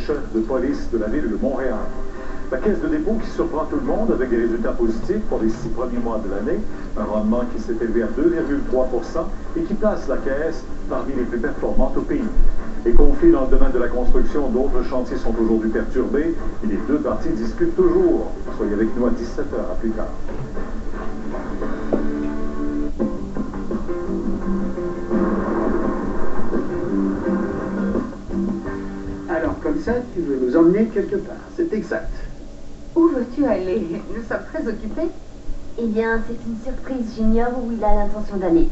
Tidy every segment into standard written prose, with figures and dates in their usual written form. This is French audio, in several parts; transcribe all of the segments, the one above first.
chef de police de la ville de Montréal. La caisse de dépôt qui surprend tout le monde avec des résultats positifs pour les 6 premiers mois de l'année, un rendement qui s'est élevé à 2,3% et qui place la caisse parmi les plus performantes au pays. Et conflit dans le domaine de la construction, d'autres chantiers sont aujourd'hui perturbés et les deux parties discutent toujours. Soyez avec nous à 17h, à plus tard. Alors, comme ça, tu veux nous emmener quelque part. C'est exact. Où veux-tu aller? Nous sommes très occupés. Eh bien, c'est une surprise. J'ignore où il a l'intention d'aller.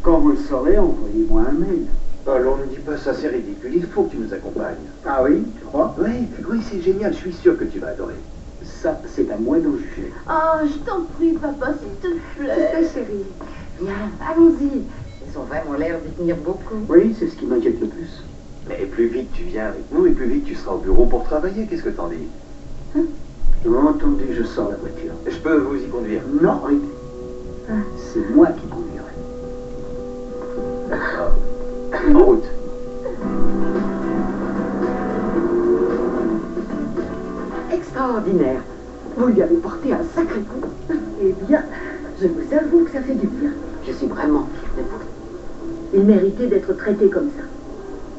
Quand vous le saurez, envoyez-moi un mail. Alors, ne dis pas ça, c'est ridicule. Il faut que tu nous accompagnes. Ah oui, tu crois? Oui, c'est génial. Je suis sûr que tu vas adorer. Ça, c'est à moi d'en juger. Oh, je t'en prie, papa, s'il te plaît. C'est chérie. Viens, allons-y. Ils ont vraiment l'air d'y tenir beaucoup. Oui, c'est ce qui m'inquiète le plus. Mais plus vite tu viens avec nous, et plus vite tu seras au bureau pour travailler. Qu'est-ce que t'en dis? Entendu, je sors la voiture. Je peux vous y conduire? Non, Rick. C'est moi qui conduirai. D'accord. En route. Extraordinaire. Vous lui avez porté un sacré coup. Eh bien, je vous avoue que ça fait du bien. Je suis vraiment fière de vous. Il méritait d'être traité comme ça.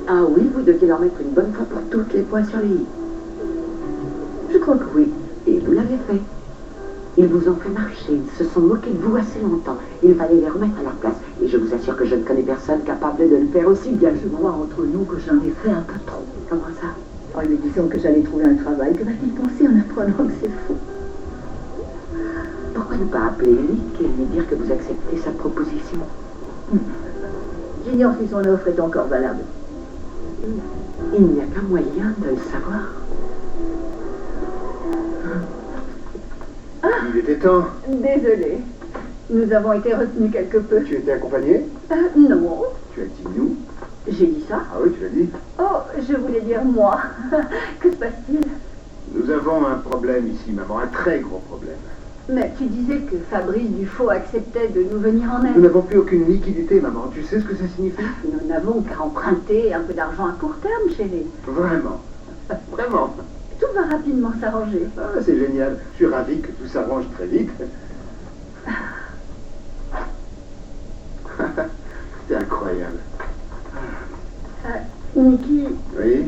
Ah oui, vous deviez leur mettre une bonne fois pour toutes les points sur les i. Je crois que oui, et vous l'avez fait. Ils vous ont fait marcher, ils se sont moqués de vous assez longtemps. Il fallait les remettre à leur place. Et je vous assure que je ne connais personne capable de le faire aussi bien. Je crois entre nous que j'en ai fait un peu trop. Comment ça? En lui disant que j'allais trouver un travail, que va-t-il penser en apprenant que c'est faux? Pourquoi ne pas appeler Eric et lui dire que vous acceptez sa proposition? J'ignore si son offre est encore valable. Il n'y a qu'un moyen de le savoir. Il était temps. Désolée. Nous avons été retenus quelque peu. Tu étais accompagné? Non. Tu as dit nous? J'ai dit ça? Ah oui, tu l'as dit. Oh, je voulais dire moi. Que se passe-t-il? Nous avons un problème ici, maman, un très gros problème. Mais tu disais que Fabrice Dufaux acceptait de nous venir en Nous aide. n'avons plus aucune liquidité, maman. Tu sais ce que ça signifie? Nous n'avons qu'à emprunter un peu d'argent à court terme, chérie. Vraiment. Vraiment. Tout va rapidement s'arranger. Ah, c'est génial. Je suis ravi que tout s'arrange très vite. C'est incroyable. Nikki, Oui?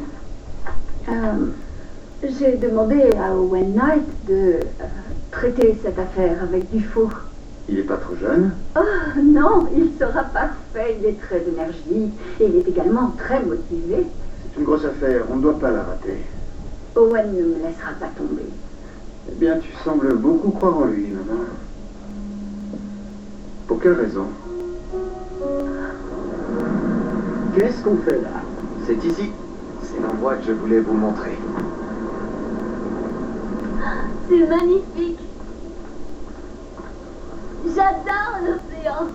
j'ai demandé à Owen Knight de traiter cette affaire avec Dufaux. Il est pas trop jeune? Oh non, il sera parfait. Il est très énergique et il est également très motivé. C'est une grosse affaire. On ne doit pas la rater. Owen ne me laissera pas tomber. Eh bien, tu sembles beaucoup croire en lui, maman. Pour quelle raison? Qu'est-ce qu'on fait là? C'est ici. C'est l'endroit que je voulais vous montrer. C'est magnifique. J'adore l'océan.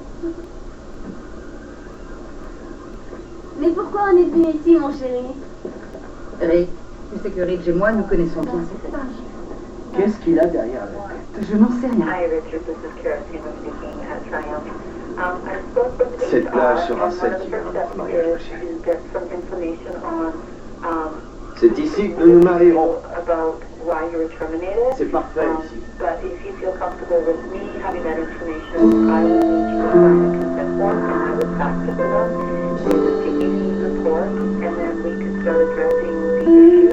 Mais pourquoi on est venu ici, mon chéri? Rick, tu sais que Rick et moi, nous connaissons bien cette page. Qu'est-ce qu'il a derrière la tête? Je n'en sais rien. Hi, Richard. This is Kara Stevens speaking at Triumph. I spoke with the Cette plage sera one celle of the qui first verra steps notre mariage, ma is chérie. to get some information on C'est ici que nous nous marierons. about why you were terminated. C'est parfait ici. But if you feel comfortable with me having that information, I would need you to sign a consent form and I would fax it to them. They would take a report and then we could start addressing the issue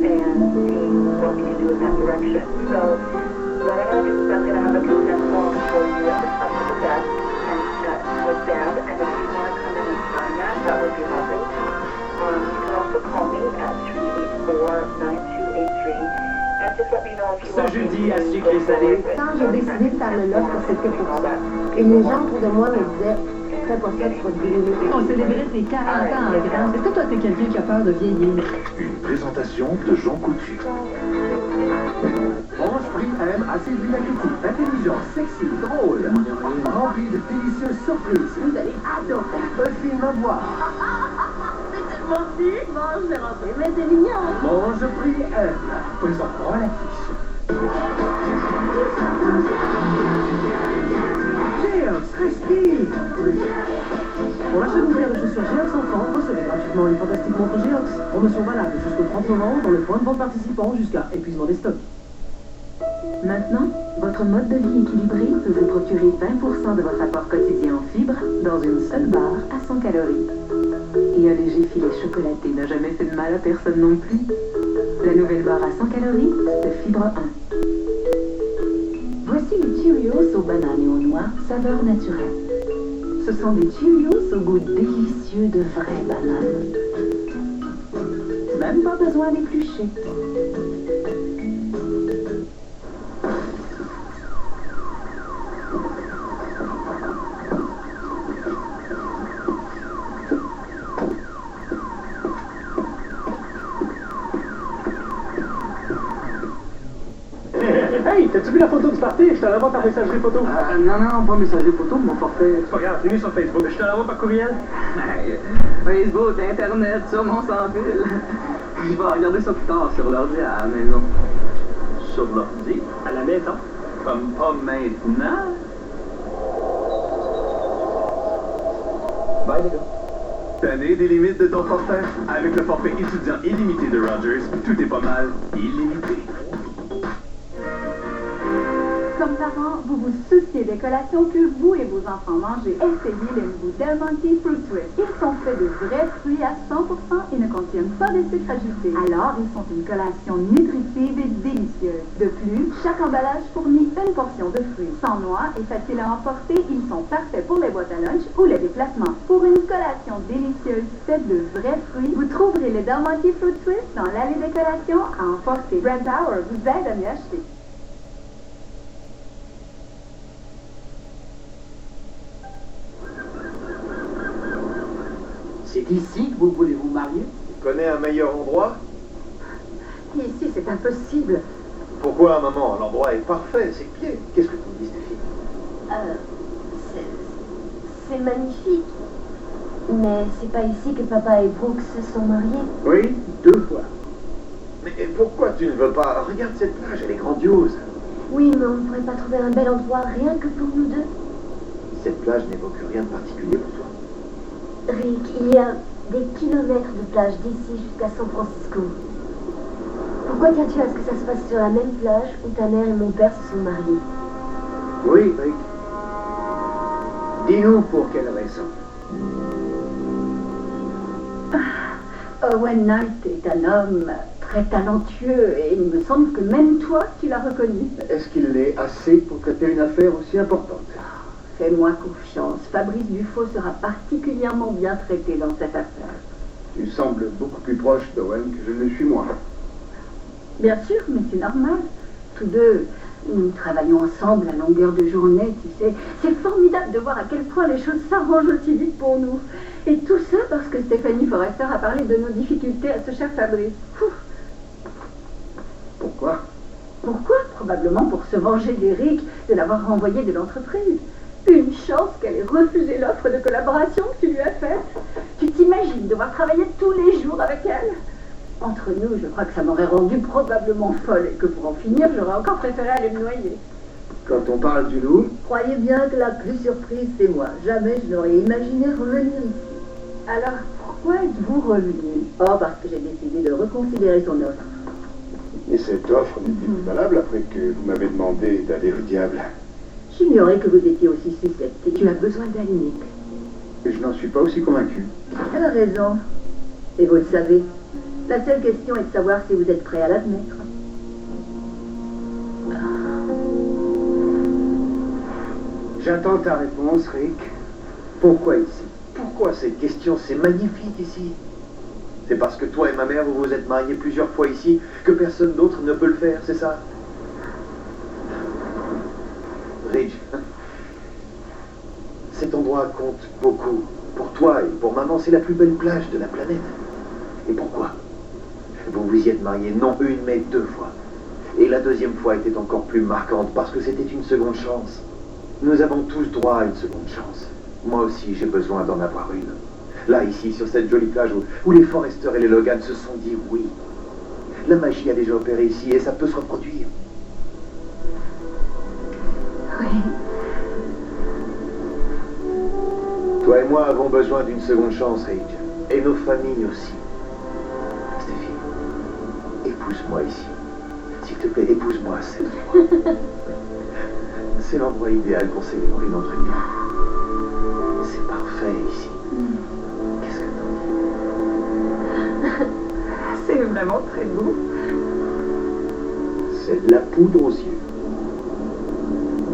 and seeing what we can do in that direction. So what I'm going to do is I'm going to have a consent form for you at the front of the desk and with Deb, and if you want to come in and sign that, that would be lovely. You can also call me at 384-9283 and just let me know if you Ce want me jeudi, to à go sucré salé. forward with Quand j'ai décidé de faire le loft, c'était pour ça. Et les gens autour de moi me disaient, fais pas ça, tu vas te brûler. On célébrait tes 40 ans en grand. Est-ce que toi, t'es quelqu'un qui a peur de vieillir? Une présentation de Jean Coutu. Orange Prix aime a séduit l'appétit. Intelligent, sexy, drôle. Rempli de délicieuses surprises. Vous allez adorer. Un film à voir. C'est tellement petit. Bon, je vais rentrer, mais c'est mignon. Orange Prix aime. Présentant l'affiche. Cheers, respire. Pour l'achat d'une paire de chaussures Geox enfants, recevez gratuitement une fantastique montre Geox. Promotion valable jusqu'au 30 novembre dans le point de vente participant jusqu'à épuisement des stocks. Maintenant, votre mode de vie équilibré peut vous procurer 20% de votre apport quotidien en fibres dans une seule barre à 100 calories. Et un léger filet chocolaté n'a jamais fait de mal à personne non plus. La nouvelle barre à 100 calories de fibre 1. Voici les Cheerios aux bananes et aux noix, saveur naturelle. Ce sont des Cheerios au goût délicieux de vraies bananes. Même pas besoin d'éplucher. Hey, t'as-tu vu la photo du party? Je te l'envoie par messagerie photo. Non, pas messagerie photo, mon forfait. C'est pas grave, c'est mis sur Facebook. Je te l'envoie par courriel. Facebook, Internet, sur mon sans-fil. Je vais regarder ça plus tard sur l'ordi à la maison. Sur l'ordi? À la maison. Comme pas maintenant? Bye les gars. Tanné des limites de ton forfait? Avec le forfait étudiant illimité de Rogers, tout est pas mal illimité. Comme parents, vous vous souciez des collations que vous et vos enfants mangez. Essayez les nouveaux Del Monte Fruit Twist. Ils sont faits de vrais fruits à 100% et ne contiennent pas de sucre ajouté. Alors, ils sont une collation nutritive et délicieuse. De plus, chaque emballage fournit une portion de fruits. Sans noix et faciles à emporter, ils sont parfaits pour les boîtes à lunch ou les déplacements. Pour une collation délicieuse faite de vrais fruits, vous trouverez les Del Monte Fruit Twist dans l'allée des collations à emporter. Brand Power vous aide à m'y acheter. C'est ici que vous voulez vous marier? Tu connais un meilleur endroit? Ici, c'est impossible. Pourquoi, maman? L'endroit est parfait, c'est pied. Qu'est-ce que tu me dis, Stéphie? C'est magnifique. Mais c'est pas ici que papa et Brooks se sont mariés. Oui, 2 fois. Mais pourquoi tu ne veux pas? Regarde cette plage, elle est grandiose. Oui, mais on ne pourrait pas trouver un bel endroit rien que pour nous deux. Cette plage n'évoque rien de particulier pour toi. Rick, il y a des kilomètres de plage d'ici jusqu'à San Francisco. Pourquoi tiens-tu à ce que ça se passe sur la même plage où ta mère et mon père se sont mariés? Oui, Rick. Dis-nous pour quelle raison. Owen Knight est un homme très talentueux et il me semble que même toi, tu l'as reconnu. Est-ce qu'il l'est assez pour traiter une affaire aussi importante? Fais-moi confiance. Fabrice Dufaux sera particulièrement bien traité dans cette affaire. Tu sembles beaucoup plus proche d'Owen que je ne le suis moi. Bien sûr, mais c'est normal. Tous deux, nous travaillons ensemble à longueur de journée, tu sais. C'est formidable de voir à quel point les choses s'arrangent aussi vite pour nous. Et tout ça parce que Stéphanie Forrester a parlé de nos difficultés à ce cher Fabrice. Ouf. Pourquoi? Pourquoi? Probablement pour se venger d'Eric, de l'avoir renvoyé de l'entreprise. Une chance qu'elle ait refusé l'offre de collaboration que tu lui as faite. Tu t'imagines devoir travailler tous les jours avec elle? Entre nous, je crois que ça m'aurait rendu probablement folle et que pour en finir, j'aurais encore préféré aller me noyer. Quand on parle du loup, Croyez bien que la plus surprise, c'est moi. Jamais je n'aurais imaginé revenir ici. Alors, pourquoi êtes-vous revenu? Oh, parce que j'ai décidé de reconsidérer son offre. Et cette offre n'était plus valable après que vous m'avez demandé d'aller au diable. J'ignorais que vous étiez aussi susceptible. Tu as besoin d'aide, Nick. Et je n'en suis pas aussi convaincu. Elle a raison. Et vous le savez. La seule question est de savoir si vous êtes prêt à l'admettre. j'attends ta réponse, Rick. Pourquoi ici? Pourquoi cette question? C'est magnifique ici. C'est parce que toi et ma mère, vous vous êtes mariés plusieurs fois ici que personne d'autre ne peut le faire, c'est ça? Ridge, cet endroit compte beaucoup. Pour toi et pour maman, c'est la plus belle plage de la planète. Et pourquoi? Vous vous y êtes mariés non une, mais 2 fois. Et la deuxième fois était encore plus marquante parce que c'était une seconde chance. Nous avons tous droit à une seconde chance. Moi aussi, j'ai besoin d'en avoir une. Là, ici, sur cette jolie plage où les Forrester et les Logan se sont dit oui. La magie a déjà opéré ici et ça peut se reproduire. Oui. Toi et moi avons besoin d'une seconde chance, Ridge. Et nos familles aussi. Stéphie, épouse-moi ici. S'il te plaît, épouse-moi cette fois. C'est l'endroit idéal pour célébrer notre union. C'est parfait ici. Qu'est-ce que t'en dis? C'est vraiment très beau. C'est de la poudre aux yeux.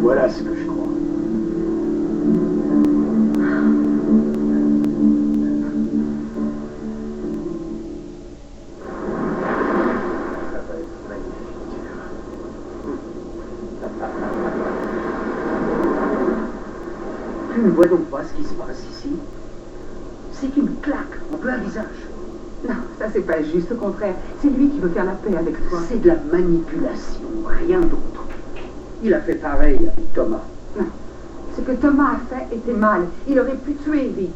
Voilà ce que je crois. Ça va être magnifique. Tu ne vois donc pas ce qui se passe ici? C'est une claque en plein visage. Non, ça c'est pas juste, au contraire. C'est lui qui veut faire la paix avec toi. C'est de la manipulation, rien d'autre. Il a fait pareil avec Thomas. Non. Ce que Thomas a fait était mal. Il aurait pu tuer Rick.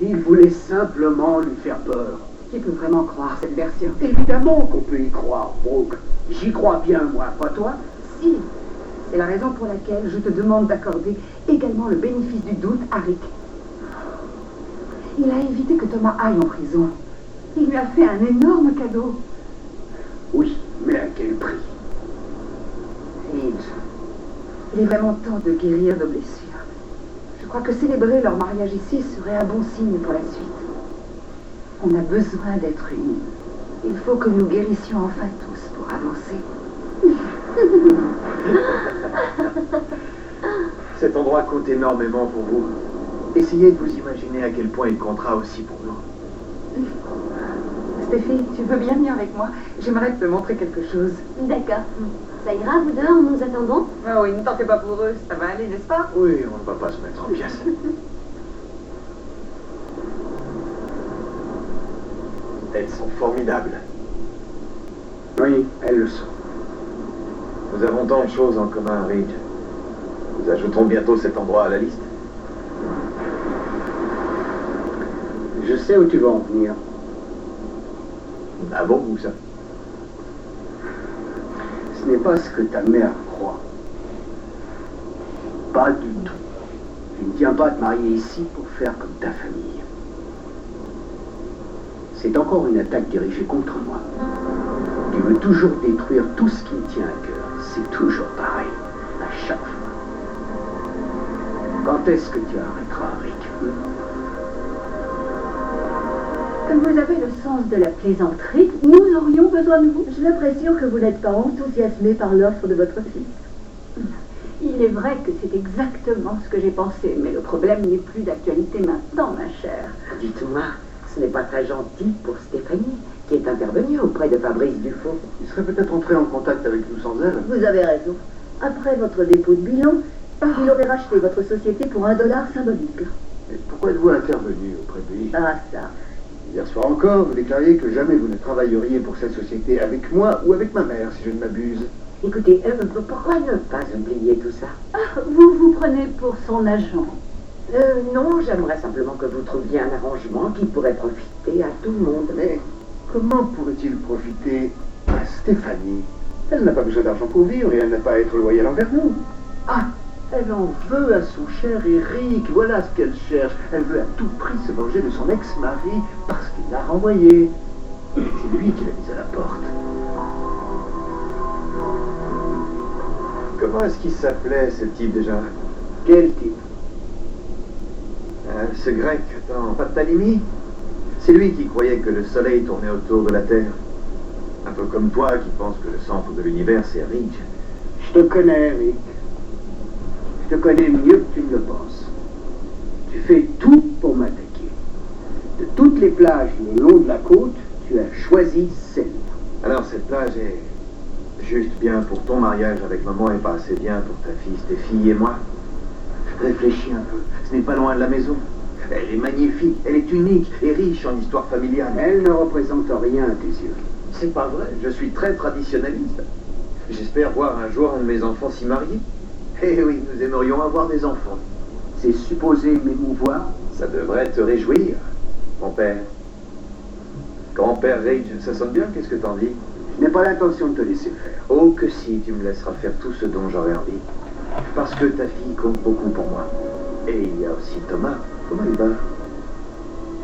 Il voulait simplement lui faire peur. Qui peut vraiment croire cette version? Évidemment qu'on peut y croire, Brooke. J'y crois bien, moi, pas toi? Si. C'est la raison pour laquelle je te demande d'accorder également le bénéfice du doute à Rick. Il a évité que Thomas aille en prison. Il lui a fait un énorme cadeau. Oui, mais à quel prix? Ridge, il est vraiment temps de guérir nos blessures. Je crois que célébrer leur mariage ici serait un bon signe pour la suite. On a besoin d'être unis. Il faut que nous guérissions enfin tous pour avancer. Cet endroit compte énormément pour vous. Essayez de vous imaginer à quel point il comptera aussi pour nous. Stéphie, tu veux bien venir avec moi? J'aimerais te montrer quelque chose. D'accord. Ça ira, vous deux, en nous attendant? Ah oui, ne t'en fais pas pour eux, ça va aller, n'est-ce pas? Oui, on ne va pas se mettre en pièces. Elles sont formidables. Oui, elles le sont. Nous avons tant de choses en commun, Ridge. Nous ajoutons bientôt cet endroit à la liste. Je sais où tu vas en venir. Ah bon, où ça? Ce n'est pas ce que ta mère croit. Pas du tout. Tu ne tiens pas à te marier ici pour faire comme ta famille. C'est encore une attaque dirigée contre moi. Tu veux toujours détruire tout ce qui me tient à cœur. C'est toujours pareil, à chaque fois. Quand est-ce que tu arrêteras, Rick? Vous avez le sens de la plaisanterie. Nous aurions besoin de vous. J'ai l'impression que vous n'êtes pas enthousiasmé par l'offre de votre fils. Il est vrai que c'est exactement ce que j'ai pensé, mais le problème n'est plus d'actualité maintenant, ma chère. Dites-moi, ce n'est pas très gentil pour Stéphanie, qui est intervenue auprès de Fabrice Dufaux. Il serait peut-être entré en contact avec nous sans elle. Vous avez raison. Après votre dépôt de bilan, il aurait racheté votre société pour $1 symbolique. Mais pourquoi êtes-vous intervenu auprès de lui? Ah, ça. Hier soir encore, vous déclariez que jamais vous ne travailleriez pour cette société avec moi ou avec ma mère, si je ne m'abuse. Écoutez, pourquoi ne pas oublier tout ça? Ah, vous vous prenez pour son agent. Non, j'aimerais simplement que vous trouviez un arrangement qui pourrait profiter à tout le monde. Mais comment pourrait-il profiter à Stéphanie? Elle n'a pas besoin d'argent pour vivre et elle n'a pas à être loyale envers nous. Ah, elle en veut à son cher Eric, voilà ce qu'elle cherche. Elle veut à tout prix se venger de son ex-mari parce qu'il l'a renvoyée. Et c'est lui qui l'a mise à la porte. Comment est-ce qu'il s'appelait, ce type, déjà? Quel type? Ce grec, attends, Patalimi? C'est lui qui croyait que le soleil tournait autour de la Terre. Un peu comme toi qui penses que le centre de l'univers, c'est Ridge. Je te connais, Eric. Je te connais mieux que tu ne le penses. Tu fais tout pour m'attaquer. De toutes les plages le long de la côte, tu as choisi celle. Alors, cette plage est juste bien pour ton mariage avec maman et pas assez bien pour ta fille Stéphie et moi. Réfléchis un peu. Ce n'est pas loin de la maison. Elle est magnifique, elle est unique et riche en histoire familiale. Elle ne représente rien à tes yeux. C'est pas vrai, je suis très traditionnaliste. J'espère voir un jour un de mes enfants s'y marier. Eh oui, nous aimerions avoir des enfants. C'est supposé m'émouvoir. Ça devrait te réjouir, mon père. Grand-père Ridge, ça sonne bien, qu'est-ce que t'en dis? Je n'ai pas l'intention de te laisser faire. Oh que si, tu me laisseras faire tout ce dont j'aurais envie. Parce que ta fille compte beaucoup pour moi. Et il y a aussi Thomas. Comment il va?